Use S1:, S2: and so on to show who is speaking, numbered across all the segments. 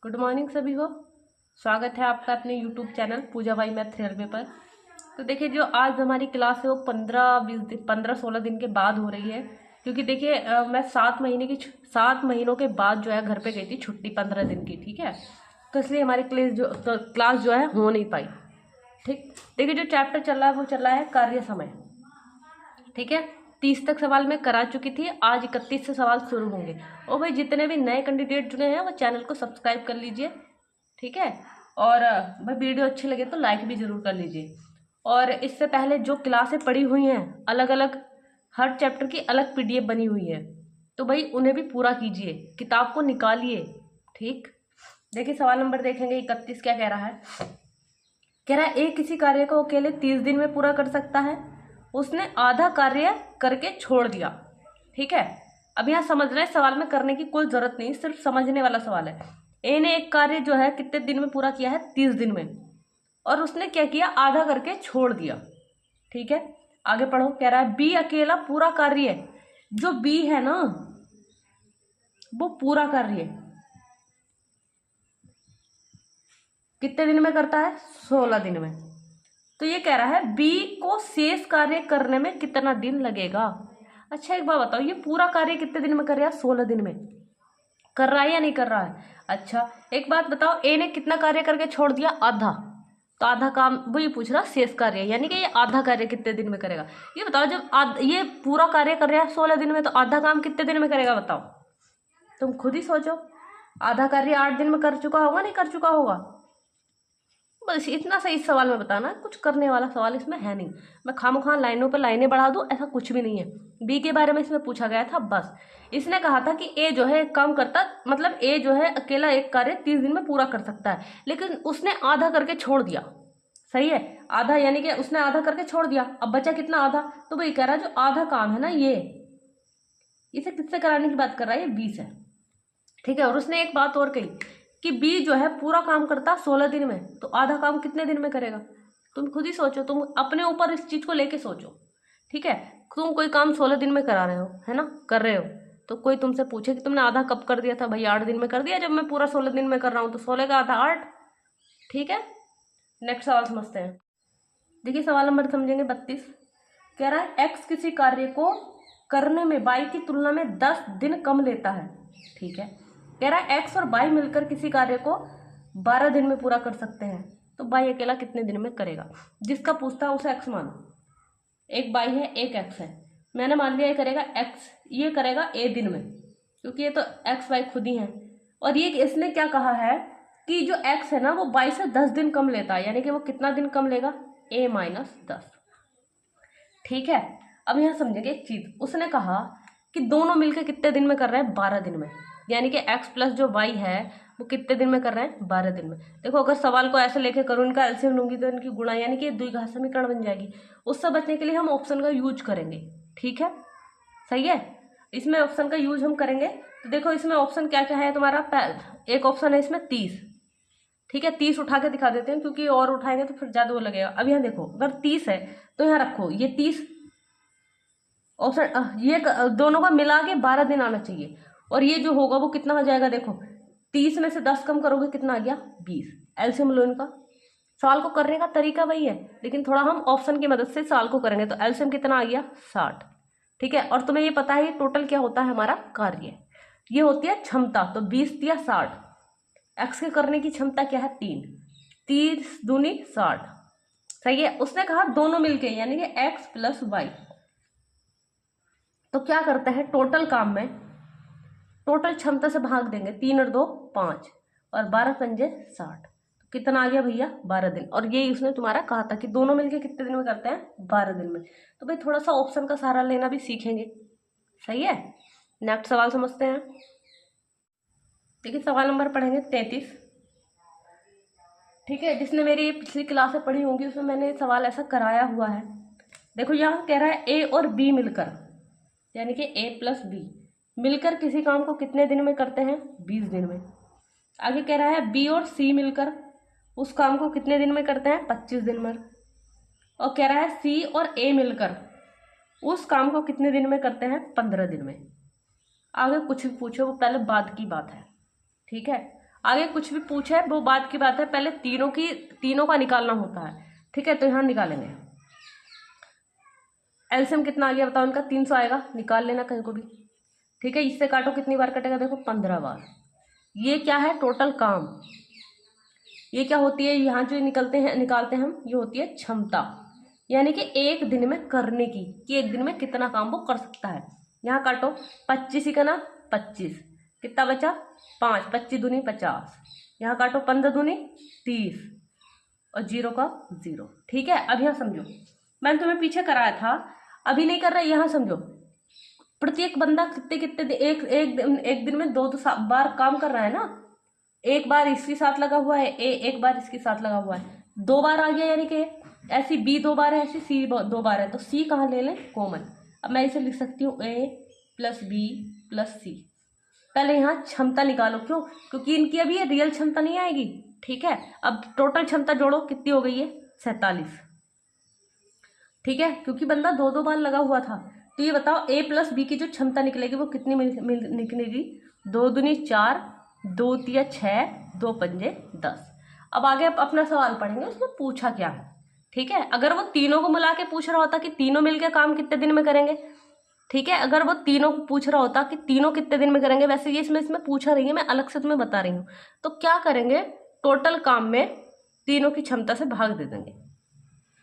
S1: Good morning सभी को। स्वागत है आपका अपने YouTube channel Pooja by math real पर। तो देखिए, जो आज हमारी क्लास है वो 15-16 दिन के बाद हो रही है, क्योंकि देखिए मैं 7 महीनों के बाद जो है घर पे गई थी छुट्टी 15 दिन की। ठीक है, तो इसलिए हमारी क्लास जो है हो नहीं पाई। ठीक, देखिए जो चैप्टर चल रहा है वो चल रहा है कार्य समय। ठीक है, 30 तक सवाल मैं करा चुकी थी, आज 31 से सवाल शुरू होंगे। और भाई जितने भी नए कैंडिडेट जुड़े हैं वो चैनल को सब्सक्राइब कर लीजिए। ठीक है, और भाई वीडियो अच्छी लगे तो लाइक भी जरूर कर लीजिए। और इससे पहले जो क्लासें पढ़ी हुई हैं अलग अलग, हर चैप्टर की अलग पीडीएफ बनी हुई है, तो भाई उन्हें भी पूरा कीजिए, किताब को निकालिए। ठीक, देखिए सवाल नंबर देखेंगे 31 क्या कह रहा है। कह रहा है एक किसी कार्य को अकेले 30 दिन में पूरा कर सकता है, उसने आधा कार्य करके छोड़ दिया। ठीक है, अब यहाँ समझ रहे हैं, सवाल में करने की कोई जरूरत नहीं, सिर्फ समझने वाला सवाल है। ए ने एक कार्य जो है कितने दिन में पूरा किया है, 30 दिन में, और उसने क्या किया, आधा करके छोड़ दिया। ठीक है, आगे पढ़ो। कह रहा है बी अकेला पूरा कार्य, जो बी है ना वो पूरा कार्य कितने दिन में करता है, 16 दिन में। तो ये कह रहा है बी को शेष कार्य करने में कितना दिन लगेगा। अच्छा एक बात बताओ, ये पूरा कार्य कितने दिन में कर रहा है, 16 दिन में कर रहा है या नहीं कर रहा है। अच्छा एक बात बताओ, ए ने कितना कार्य करके छोड़ दिया, आधा। तो आधा काम वो ये पूछ रहा शेष कार्य, यानी कि ये आधा कार्य कितने दिन में करेगा। ये बताओ, जब ये पूरा कार्य कर रहा है 16 दिन में, तो आधा काम कितने दिन में करेगा बताओ। तुम खुद ही सोचो, आधा कार्य 8 दिन में कर चुका होगा, नहीं कर चुका होगा। बस इतना सा इस सवाल में बताना, कुछ करने वाला सवाल इसमें है नहीं। मैं खामखा लाइनों पर लाइनें बढ़ा दूं, ऐसा कुछ भी नहीं है। बी के बारे में इसमें पूछा गया था बस। इसने कहा था कि ए जो है एक काम करता, मतलब ए जो है अकेला एक कार्य 30 दिन में पूरा कर सकता है, लेकिन उसने आधा करके छोड़ दिया। सही है, आधा, यानी कि उसने आधा करके छोड़ दिया, अब बचा कितना, आधा। तो वही कह रहा है जो आधा काम है ना, ये इसे किससे कराने की बात कर रहा है, ये बी से। ठीक है, और उसने एक बात और कही कि बी जो है पूरा काम करता 16 दिन में, तो आधा काम कितने दिन में करेगा। तुम खुद ही सोचो, तुम अपने ऊपर इस चीज को लेके सोचो। ठीक है, तुम कोई काम 16 दिन में करा रहे हो, है ना, कर रहे हो, तो कोई तुमसे पूछे कि तुमने आधा कब कर दिया था, भाई 8 दिन में कर दिया, जब मैं पूरा 16 दिन में कर रहा हूँ, तो 16 का आधा 8। ठीक है, नेक्स्ट सवाल समझते हैं। देखिए सवाल नंबर समझेंगे 32। कह रहा है एक्स किसी कार्य को करने में वाई की तुलना में 10 दिन कम लेता है। ठीक है, कह रहा है एक्स और वाई मिलकर किसी कार्य को 12 दिन में पूरा कर सकते हैं, तो वाई अकेला कितने दिन में करेगा। जिसका पूछता है उसे एक्स मानो, एक वाई है एक एक्स है, मैंने मान लिया ये करेगा एक्स, ये करेगा ए दिन में, क्योंकि ये तो एक्स वाई खुद ही है। और ये इसने क्या कहा है कि जो एक्स है ना वो वाई से 10 दिन कम लेता है, यानी कि वो कितना दिन कम लेगा, a माइनस 10। ठीक है, अब यहां समझेंगे एक चीज, उसने कहा कि दोनों मिलकर कितने दिन में कर रहे हैं, 12 दिन में, यानी कि x प्लस जो y है वो कितने दिन में कर रहे हैं, 12 दिन में। देखो अगर सवाल को ऐसे लेके करूँ, इनका एलसीएम लूंगी तो इनकी गुणा, यानी कि द्विघात समीकरण बन जाएगी। उससे बचने के लिए हम ऑप्शन का यूज करेंगे। ठीक है, सही है, इसमें ऑप्शन का यूज हम करेंगे। तो देखो इसमें ऑप्शन क्या क्या है तुम्हारा, एक ऑप्शन है इसमें 30। ठीक है, 30 उठा के दिखा देते हैं, क्योंकि और उठाएंगे तो फिर ज्यादा वो लगेगा। अब यहाँ देखो, अगर 30 है तो यहाँ रखो ये 30 ऑप्शन, ये दोनों का मिला के 12 दिन आना चाहिए। और ये जो होगा वो कितना हो जाएगा, देखो 30 में से 10 कम करोगे कितना आ गया, 20। एलसीएम लो इनका। सवाल को करने का तरीका वही है, लेकिन थोड़ा हम ऑप्शन की मदद से सवाल को करेंगे। तो एलसीएम कितना आ गया, 60। ठीक है, और तुम्हें ये पता है टोटल क्या होता है हमारा कार्य, ये होती है क्षमता। तो 20 या 60, एक्स के करने की क्षमता क्या है, 3, 30 दूनी 60। सही है, उसने कहा दोनों मिलके, यानी कि एक्स प्लस वाई। तो क्या करते हैं, टोटल काम में टोटल क्षमता से भाग देंगे, 3 और 2 5, और 12 पंजे 60। तो कितना आ गया भैया, 12 दिन। और ये उसने तुम्हारा कहा था कि दोनों मिलके कितने दिन में करते हैं, 12 दिन में। तो भाई थोड़ा सा ऑप्शन का सहारा लेना भी सीखेंगे। सही है, नेक्स्ट सवाल समझते हैं। देखिए सवाल नंबर पढ़ेंगे 33। ठीक है, जिसने मेरी पिछली क्लासें पढ़ी होंगी उसमें मैंने सवाल ऐसा कराया हुआ है। देखो यहाँ कह रहा है ए और बी मिलकर, यानी कि ए प्लस बी मिलकर किसी काम को कितने दिन में करते हैं, 20 दिन में। आगे कह रहा है बी और सी मिलकर उस काम को कितने दिन में करते हैं, 25 दिन में। और कह रहा है सी और ए मिलकर उस काम को कितने दिन में करते हैं, 15 दिन में। आगे कुछ भी पूछो, वो पहले बाद की बात है। ठीक है, आगे कुछ भी पूछे है वो बात की बात है, पहले तीनों का निकालना होता है। ठीक है, तो यहाँ निकालेंगे। एलसीएम कितना आ गया बताओ इनका, 300 आएगा, निकाल लेना कहीं को भी। ठीक है, इससे काटो, कितनी बार कटेगा देखो, 15 बार। ये क्या है, टोटल काम। ये क्या होती है, यहाँ जो निकालते हैं हम, ये होती है क्षमता, यानी कि एक दिन में करने की, कि एक दिन में कितना काम वो कर सकता है। यहाँ काटो, 25 ही का ना, 25, कितना बचा 5, 25 दूनी 50। यहाँ काटो, 15 दूनी 30 और 0 का 0। ठीक है, अब यहाँ समझो, मैंने तुम्हें पीछे कराया था, अभी नहीं कर रहा, यहाँ समझो। प्रत्येक बंदा कितने एक दिन में 2 बार काम कर रहा है ना। एक बार इसके साथ लगा हुआ है, एक बार इसके साथ लगा हुआ है, 2 बार आ गया, यानी कि ऐसी बी 2 बार है, ऐसी सी 2 बार है, तो सी कहाँ ले लें, कॉमन। अब मैं इसे लिख सकती हूँ ए प्लस बी प्लस सी। पहले यहाँ क्षमता निकालो, क्यों, क्योंकि इनकी अभी ये रियल क्षमता नहीं आएगी। ठीक है, अब टोटल क्षमता जोड़ो, कितनी हो गई है, 47। ठीक है, क्योंकि बंदा 2 बार लगा हुआ था। तो ये बताओ ए प्लस बी की जो क्षमता निकलेगी वो कितनी निकलेगी, 2 दूनी 4, 2 तिया 6, 2 पंजे 10। अब आगे अपना सवाल पढ़ेंगे, उसमें पूछा क्या है। ठीक है, अगर वो तीनों को मिला के पूछ रहा होता कि तीनों मिलके काम कितने दिन में करेंगे, ठीक है, अगर वो तीनों को पूछ रहा होता कि तीनों कितने दिन में करेंगे, वैसे ये इसमें पूछा रही है, मैं अलग से तुम्हें बता रही हूँ। तो क्या करेंगे, टोटल काम में तीनों की क्षमता से भाग दे देंगे।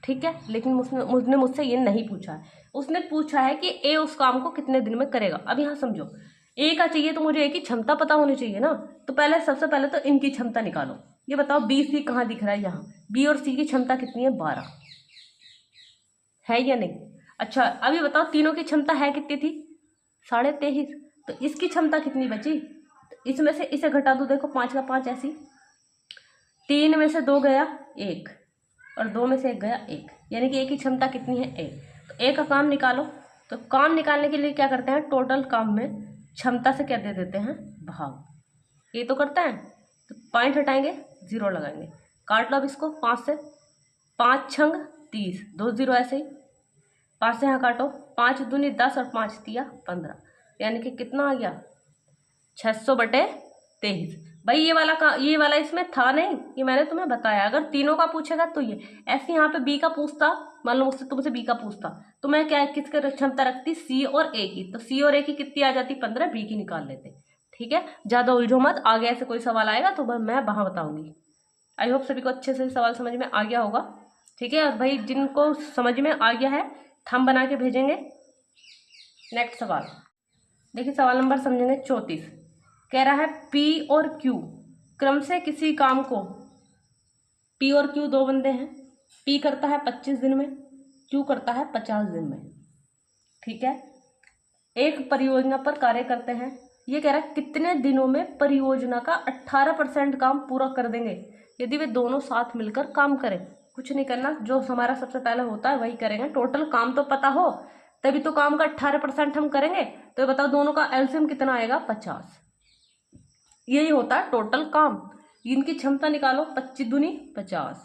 S1: ठीक है, लेकिन उसने मुझसे ये नहीं पूछा है, उसने पूछा है कि ए उस काम को कितने दिन में करेगा। अब यहाँ समझो, ए का चाहिए तो मुझे ए की क्षमता पता होनी चाहिए ना। तो सबसे पहले तो इनकी क्षमता निकालो। ये बताओ बी सी कहाँ दिख रहा है, यहाँ बी और सी की क्षमता कितनी है, 12 है या नहीं। अच्छा, अभी बताओ तीनों की क्षमता है कितनी थी, 23.5। तो इसकी क्षमता कितनी बची, तो इसमें से इसे घटा दो, देखो 5 का 5 ऐसी, 3 में से 2 गया 1 और 2 में से 1 गया 1, यानी कि ए की क्षमता कितनी है, 1। तो ए का काम निकालो। तो काम निकालने के लिए क्या करते हैं, टोटल काम में क्षमता से क्या दे देते हैं, भाग। ये तो करता है, तो पॉइंट हटाएंगे, 0 लगाएंगे, काट लो अब इसको 5 से, 5 छंग 30, 2 0 ऐसे ही, 5 से यहाँ काटो, 5 दूनी 10 और 5 तिया 15, यानी कि कितना आ गया, 600/23। भाई ये वाला इसमें था नहीं, ये मैंने तुम्हें बताया। अगर तीनों का पूछेगा तो ये ऐसे, यहाँ पे बी का पूछता, मान लो मुझसे तुमसे बी का पूछता, तो मैं क्या किसकी क्षमता रखती, सी और ए की। तो सी और ए की कितनी आ जाती, 15, बी की निकाल लेते। ठीक है, ज़्यादा उलझो मत, आगे ऐसे कोई सवाल आएगा तो मैं वहाँ बताऊंगी। आई होप सभी को अच्छे से सवाल समझ में आ गया होगा। ठीक है, और भाई जिनको समझ में आ गया है थंब बना के भेजेंगे। नेक्स्ट सवाल देखिए, सवाल नंबर समझेंगे 34। कह रहा है पी और क्यू क्रम से किसी काम को, पी और क्यू 2 बंदे हैं, पी करता है 25 दिन में, क्यू करता है 50 दिन में। ठीक है, एक परियोजना पर कार्य करते हैं। ये कह रहा है कितने दिनों में परियोजना का 18% काम पूरा कर देंगे यदि वे दोनों साथ मिलकर काम करें। कुछ नहीं करना, जो हमारा सबसे पहले होता है वही करेंगे। टोटल काम तो पता हो तभी तो काम का 18% हम करेंगे। तो ये बताओ दोनों का एलसीएम कितना आएगा, 50। यही होता है टोटल काम। इनकी क्षमता निकालो, 25 दूनी 50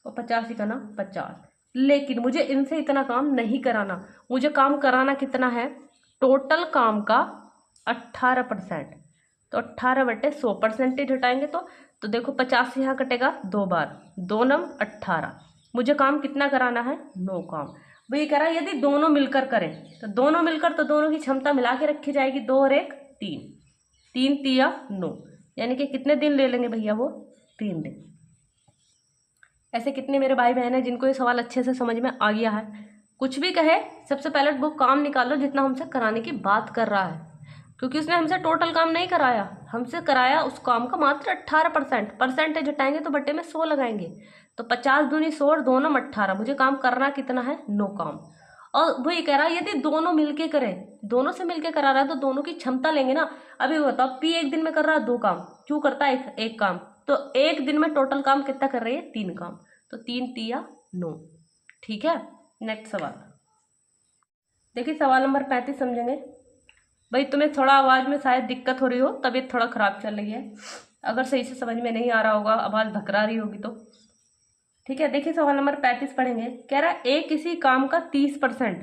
S1: और 50 ही करना 50। लेकिन मुझे इनसे इतना काम नहीं कराना, मुझे काम कराना कितना है, टोटल काम का 18%। तो 18/100 परसेंटेज हटाएंगे तो देखो 50 से यहाँ कटेगा 2 बार, 2 नम 18। मुझे काम कितना कराना है, 9 काम। वही कह रहा है यदि दोनों मिलकर करें, तो दोनों मिलकर तो दोनों की क्षमता मिला के रखी जाएगी, 2 और 1 3, 3 तिया 9, यानी कि कितने दिन ले लेंगे भैया, वो 3 दिन। ऐसे कितने मेरे भाई बहन हैं जिनको ये सवाल अच्छे से समझ में आ गया है। कुछ भी कहे, सबसे पहले वो काम निकालो जितना हमसे कराने की बात कर रहा है, क्योंकि उसने हमसे टोटल काम नहीं कराया, हमसे कराया उस काम का मात्र 18%। परसेंटेज हटाएंगे तो बट्टे में 100 लगाएंगे, तो 50 दूनी 100 और 2 नम 18। मुझे काम करना कितना है, 9 काम। और वो ये कह रहा है यदि दोनों मिलके करें, दोनों से मिलके करा रहा है तो दोनों की क्षमता लेंगे ना। अभी बताओ पी एक दिन में कर रहा है 2 काम, क्यों करता है एक काम, तो एक दिन में टोटल काम कितना कर रही है, 3 काम। तो 3 तिया 9। ठीक है, नेक्स्ट सवाल देखिए, सवाल नंबर 35 समझेंगे। भाई तुम्हें थोड़ा आवाज़ में शायद दिक्कत हो रही हो, तबीयत थोड़ा ख़राब चल रही है, अगर सही से समझ में नहीं आ रहा होगा, आवाज़ धकरा रही होगी तो। ठीक है, देखिए सवाल नंबर 35 पढ़ेंगे। कह रहा है ए किसी काम का 30%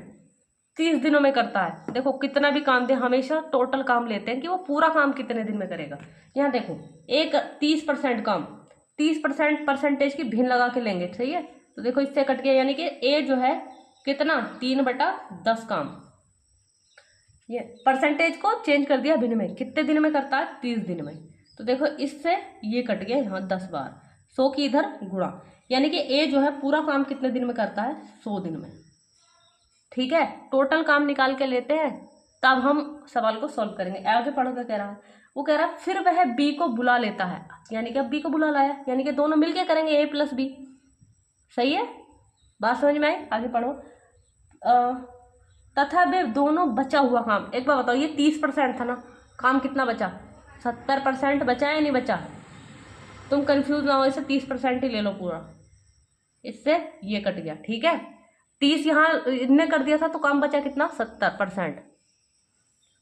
S1: 30 दिनों में करता है। देखो कितना भी काम दे हमेशा टोटल काम लेते हैं कि वो पूरा काम कितने दिन में करेगा। यहाँ देखो एक 30% काम, 30% परसेंटेज की भिन्न लगा के लेंगे, सही है। तो देखो इससे कट गया, यानी कि ए जो है कितना 3/10 काम, ये परसेंटेज को चेंज कर दिया भिन्न में, कितने दिन में करता है 30 दिन में। तो देखो इससे ये कट गया यहाँ 10 बार, 100 की इधर गुणा, यानी कि ए जो है पूरा काम कितने दिन में करता है 100 दिन में। ठीक है, टोटल काम निकाल के लेते हैं तब हम सवाल को सॉल्व करेंगे। आगे पढ़ो क्या कह रहा है, वो कह रहा है फिर वह बी को बुला लेता है, यानी कि अब बी को बुला लाया, यानी कि दोनों मिलके करेंगे ए प्लस बी। सही है, बात समझ में आई। आगे पढ़ो। तथा वे दोनों बचा हुआ काम, एक बार बताओ ये 30% था ना, काम कितना बचा 70% बचा या नहीं बचा। तुम कंफ्यूज ना हो, इसे 30% ही ले लो पूरा, इससे ये कट गया। ठीक है, 30 यहाँ इनने कर दिया था तो काम बचा कितना 70%।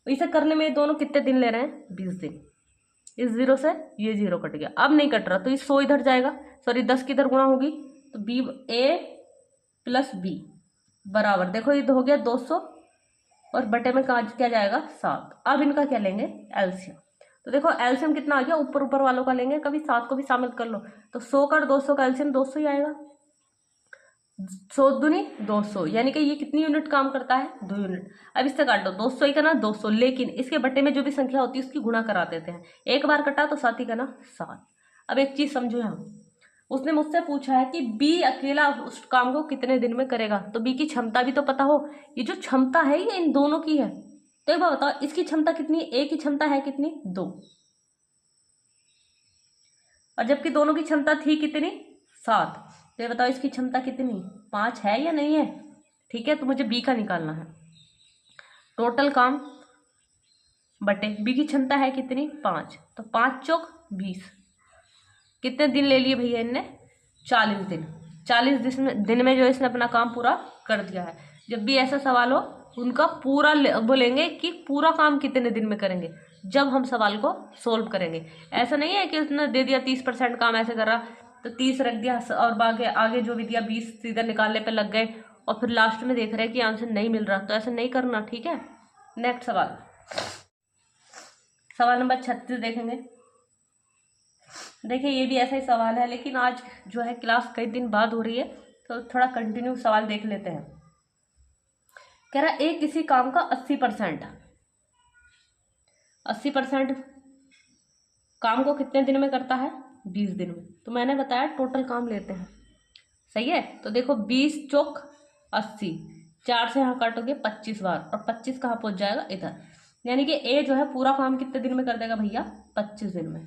S1: इसे करने में दोनों कितने दिन ले रहे हैं 20 दिन। इस 0 से ये 0 कट गया, अब नहीं कट रहा तो ये 100 इधर जाएगा, सॉरी 10 की इधर गुणा होगी, तो बी ए प्लस बी बराबर, देखो ये हो गया 200 और बटे में क्या जाएगा 7। अब इनका क्या लेंगे एलसीएम। तो देखो एलसीएम कितना आ गया, ऊपर ऊपर वालों का लेंगे, कभी 7 को भी शामिल कर लो, तो 100 का 200 का एलसीएम 200 ही आएगा। 100 दूनी 200, यानी कि ये कितनी यूनिट काम करता है 2 यूनिट। अब इससे काट दो 200 ही करना 200, लेकिन इसके बटे में जो भी संख्या होती है उसकी गुणा करा देते हैं, एक बार कटा तो 7 ही करना 7। अब एक चीज समझो यहाँ, उसने मुझसे पूछा है कि बी अकेला उस काम को कितने दिन में करेगा, तो बी की क्षमता भी तो पता हो। ये जो क्षमता है ये इन दोनों की है, तो एक बार बताओ इसकी क्षमता कितनी, ए की क्षमता है कितनी 2, और जबकि दोनों की क्षमता थी कितनी 7, तो ये बताओ इसकी क्षमता कितनी 5 है या नहीं है। ठीक है, तो मुझे बी का निकालना है, टोटल काम बटे बी की क्षमता है कितनी 5, तो 5 चौक 20, कितने दिन ले लिए भैया इनने 40 दिन। 40 दिन में जो इसने अपना काम पूरा कर दिया है। जब भी ऐसा सवाल हो उनका पूरा बोलेंगे कि पूरा काम कितने दिन में करेंगे, जब हम सवाल को सोल्व करेंगे। ऐसा नहीं है कि उसने दे दिया 30% काम ऐसे कर रहा तो 30 रख दिया और आगे जो भी दिया 20 सीधा निकालने पे लग गए और फिर लास्ट में देख रहे हैं कि आंसर नहीं मिल रहा, तो ऐसा नहीं करना। ठीक है, नेक्स्ट सवाल, सवाल नंबर 36 देखेंगे। देखिए ये भी ऐसा ही सवाल है, लेकिन आज जो है क्लास कई दिन बाद हो रही है तो थोड़ा कंटिन्यू सवाल देख लेते हैं। कह रहा ए किसी काम का 80% काम को कितने दिन में करता है 20 दिन में। तो मैंने बताया टोटल काम लेते हैं, सही है। तो देखो 20 चौक 80, 4 से यहाँ काटोगे 25 बार, और 25 कहाँ पहुँच जाएगा इधर, यानी कि ए जो है पूरा काम कितने दिन में कर देगा भैया 25 दिन में।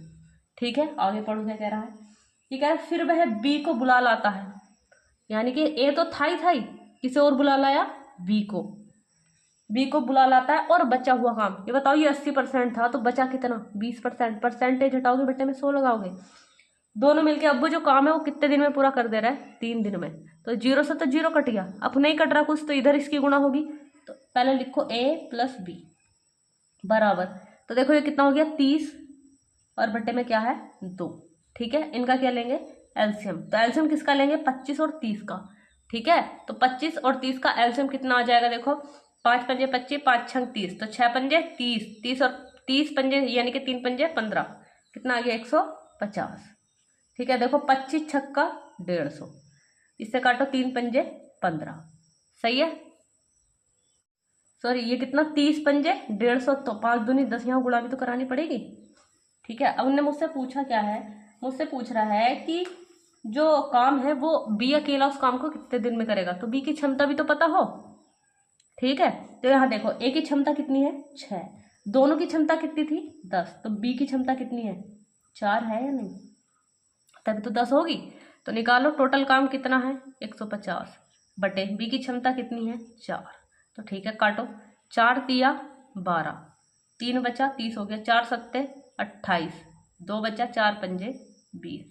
S1: ठीक है, आगे पढ़ो क्या कह रहा है। ये कह रहा है फिर वह बी को बुला लाता है, यानी कि ए तो था ही, किसे और बुला लाया बी को बुला लाता है, और बचा हुआ काम ये बताओ, ये 80% था तो बचा कितना 20%, परसेंटेज हटाओगे बेटे में 100 लगाओगे, दोनों मिलके अब वो जो काम है वो कितने दिन में पूरा कर दे रहा है 3 दिन में। तो 0 से तो 0 कट गया, अब नहीं कट रहा कुछ तो इधर इसकी गुणा होगी, तो पहले लिखो ए प्लस बी बराबर, तो देखो ये कितना हो गया 30 और बटे में क्या है 2। ठीक है, इनका क्या लेंगे एलसीएम, तो एलसीएम किसका लेंगे 25 और 30 का। ठीक है, तो 25 और 30 का एलसीएम कितना आ जाएगा, देखो 5 पंजे 25, 5 छंग 30, तो 6 पंजे 30, 30 और 30 पंजे यानी कि 3 पंजे 15, कितना आ गया 150। ठीक है, देखो 25 छक्का 150, इससे काटो 3 पंजे 15, सही है। सॉरी ये कितना 30 पंजे 150, तो 5 दूनी 10, यहाँ गुणा भी तो करानी पड़ेगी। ठीक है, अब उन्होंने मुझसे पूछा क्या है, मुझसे पूछ रहा है कि जो काम है वो बी अकेला उस काम को कितने दिन में करेगा, तो बी की क्षमता भी तो पता हो। ठीक है, तो यहाँ देखो ए की क्षमता कितनी है 6, दोनों की क्षमता कितनी थी 10, तो बी की क्षमता कितनी है 4 है या नहीं, तभी तो 10 होगी। तो निकालो टोटल काम कितना है 150 बटे बी की क्षमता कितनी है 4, तो ठीक है काटो, 4 तिया 12, 3 बचा 30 हो गया, 4 सत्ते 28, 2 बचा 4 पंजे 20,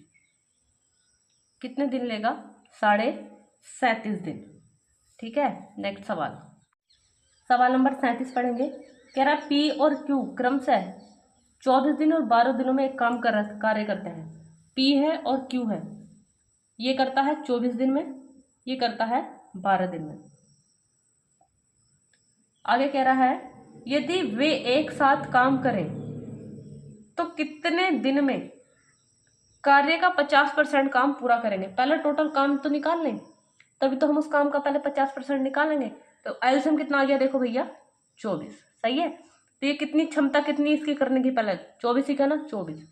S1: कितने दिन लेगा 37.5 दिन। ठीक है, नेक्स्ट सवाल, सवाल नंबर 37 पढ़ेंगे। कह रहा पी और क्यू क्रमशः 24 दिन और 12 दिनों में एक काम कार्य करते हैं। पी है और क्यू है, ये करता है 24 दिन में, ये करता है 12 दिन में। आगे कह रहा है यदि वे एक साथ काम करें तो कितने दिन में कार्य का 50% काम पूरा करेंगे। पहले टोटल काम तो निकाल लें, तभी तो हम उस काम का पहले 50% निकालेंगे। तो एलसीएम कितना आ गया देखो भैया 24, सही है। तो ये कितनी क्षमता कितनी इसकी करने की, पहले 24 ही करना, 24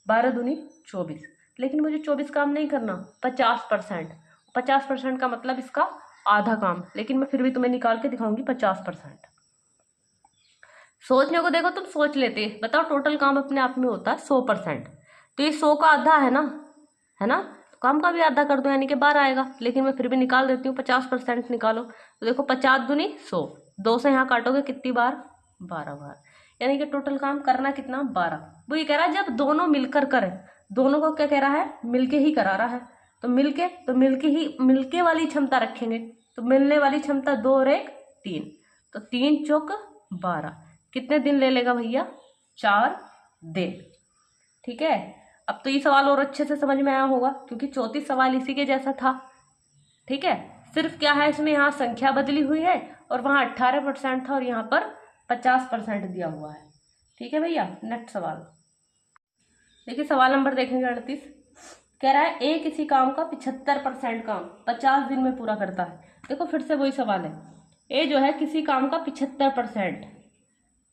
S1: 12 दूनी 24। लेकिन मुझे 24 काम नहीं करना, 50%। 50% का मतलब इसका आधा काम, लेकिन मैं फिर भी तुम्हें निकाल के दिखाऊंगी 50%। सोचने को देखो तुम सोच लेते, बताओ टोटल काम अपने आप में होता है 100%, तो ये 100 का आधा है ना, तो काम का भी आधा कर दो यानी कि 12 आएगा। लेकिन मैं फिर भी निकाल देती हूँ, 50% निकालो। तो देखो 50 दूनी 100, 2 से यहाँ काटोगे कितनी बार, 12 बार, यानी कि टोटल काम करना कितना 12। वो ये कह रहा है जब दोनों मिलकर करें, दोनों को क्या कह रहा है, मिलके ही करा रहा है। तो मिलके वाली क्षमता रखेंगे, तो मिलने वाली क्षमता 2 और 1 3, तो 3 चौक 12। कितने दिन ले लेगा भैया, 4 दिन। ठीक है, अब तो ये सवाल और अच्छे से समझ में आया होगा, क्योंकि 34 सवाल इसी के जैसा था। ठीक है, सिर्फ क्या है इसमें, यहाँ संख्या बदली हुई है और वहाँ 18% था और यहाँ पर 50% दिया हुआ है। ठीक है भैया, नेक्स्ट सवाल देखिए, सवाल नंबर देखेंगे 38। कह रहा है ए किसी काम का 75% काम 50 दिन में पूरा करता है। देखो फिर से वही सवाल है, ए जो है किसी काम का 75%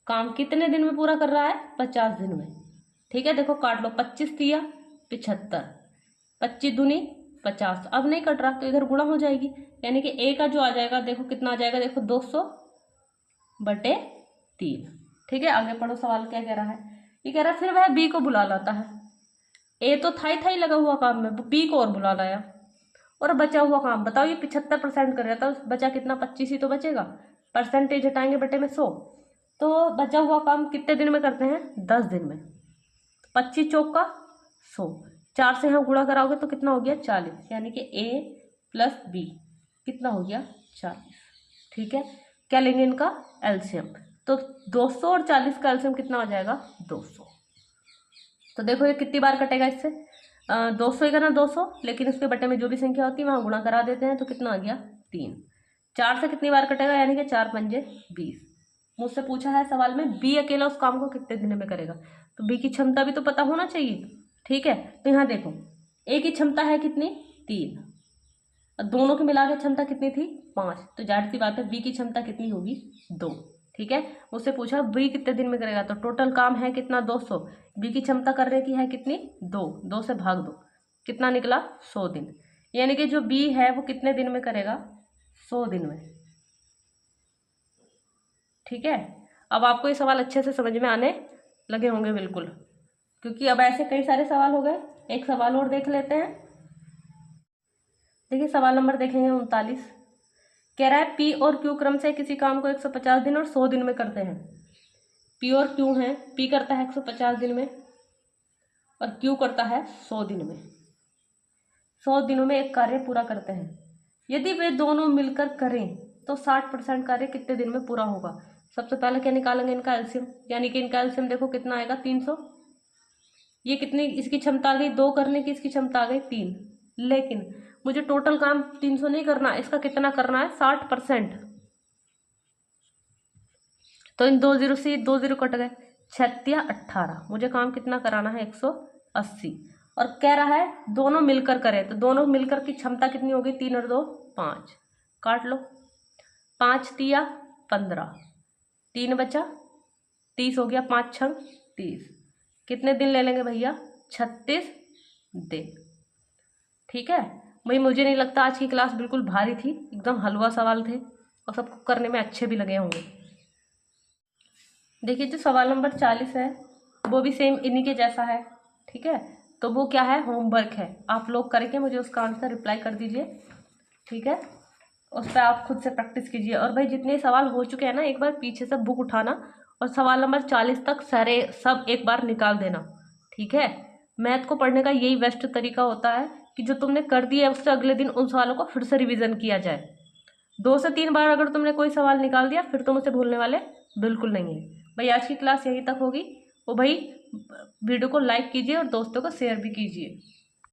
S1: काम कितने दिन में पूरा कर रहा है, 50 दिन में। ठीक है, देखो काट लो, 25 दिया 75, 25 दूनी 50, अब नहीं कट रहा तो इधर गुणा हो जाएगी, यानी कि ए का जो आ जाएगा देखो कितना आ जाएगा, देखो 200/3। ठीक है, आगे पढ़ो, सवाल क्या कह रहा है। ये कह रहा है फिर वह बी को बुला लाता है। ए तो था ही लगा हुआ काम में, बी को और बुला लाया, और बचा हुआ काम बताओ, ये 75% कर रहा था, बचा कितना, 25 ही तो बचेगा, परसेंटेज हटाएंगे बटे में 100, तो बचा हुआ काम कितने दिन में करते हैं, 10 दिन में। 25 चौक का 100, 4 से यहाँ गुणा कराओगे तो कितना हो गया 40, यानी कि ए प्लस बी कितना हो गया 40। ठीक है, क्या लेंगे इनका एलसीएम, तो 200 और 40 का एलसीएम कितना हो जाएगा 200। तो देखो ये कितनी बार कटेगा इससे, 200 ही करना 200, लेकिन उसके बटे में जो भी संख्या होती है वहाँ गुणा करा देते हैं, तो कितना आ गया 3। 4 से कितनी बार कटेगा, यानी कि 4 पंजे 20। मुझसे पूछा है सवाल में बी अकेला उस काम को कितने दिन में करेगा, तो बी की क्षमता भी तो पता होना चाहिए। ठीक है, तो यहाँ देखो ए की क्षमता है कितनी 3, और दोनों की मिला के क्षमता कितनी थी 5, तो जाहिर सी बात है बी की क्षमता कितनी होगी 2। ठीक है, मुझसे पूछा बी कितने दिन में करेगा, तो टोटल काम है कितना 200, बी की क्षमता करने की है कितनी 2, 2 से भाग दो, कितना निकला 100 दिन, यानी कि जो बी है वो कितने दिन में करेगा 100 दिन में। ठीक है, अब आपको ये सवाल अच्छे से समझ में आने लगे होंगे बिल्कुल, क्योंकि अब ऐसे कई सारे सवाल हो गए। एक सवाल और देख लेते हैं, देखिए सवाल नंबर देखेंगे 39। कह रहा है पी और क्यू क्रम से किसी काम को 150 दिन और 100 दिन में करते हैं। पी और क्यू हैं, पी करता है 150 दिन में और क्यू करता है 100 दिन में। 100 दिनों में एक कार्य पूरा करते हैं। यदि वे दोनों मिलकर करें तो 60% कार्य कितने दिन में पूरा होगा। सबसे पहले क्या निकालेंगे, इनका एलसीएम, यानी कि इनका एलसीएम देखो कितना आएगा 300। ये कितनी इसकी क्षमता आ गई 2 करने की, इसकी क्षमता आ गई 3, लेकिन मुझे टोटल काम 300 नहीं करना, इसका कितना करना है 60%। तो इन 2 0 से 2 0 कट गए, 6 18, मुझे काम कितना कराना है 180। और कह रहा है दोनों मिलकर करें, तो दोनों मिलकर की क्षमता कितनी होगी 3 और 2 5, काट लो, 5 तिया 15, 3 बचा 30 हो गया, 5 6 30, कितने दिन ले लेंगे भैया 36 दिन। ठीक है भाई, मुझे नहीं लगता आज की क्लास बिल्कुल भारी थी, एकदम हलवा सवाल थे और सबको करने में अच्छे भी लगे होंगे। देखिए जो सवाल नंबर 40 है वो भी सेम इन्हीं के जैसा है। ठीक है, तो वो क्या है, होमवर्क है, आप लोग करके मुझे उसका आंसर रिप्लाई कर दीजिए। ठीक है, उस पर आप खुद से प्रैक्टिस कीजिए। और भाई जितने सवाल हो चुके हैं ना, एक बार पीछे से बुक उठाना और सवाल नंबर 40 तक सारे सब एक बार निकाल देना। ठीक है, मैथ को पढ़ने का यही बेस्ट तरीका होता है कि जो तुमने कर दिया है उससे अगले दिन उन सवालों को फिर से रिवीजन किया जाए। 2 से 3 बार अगर तुमने कोई सवाल निकाल दिया फिर तुम उसे भूलने वाले बिल्कुल नहीं है। भाई आज की क्लास यहीं तक होगी। वो भाई वीडियो को लाइक कीजिए और दोस्तों को शेयर भी कीजिए।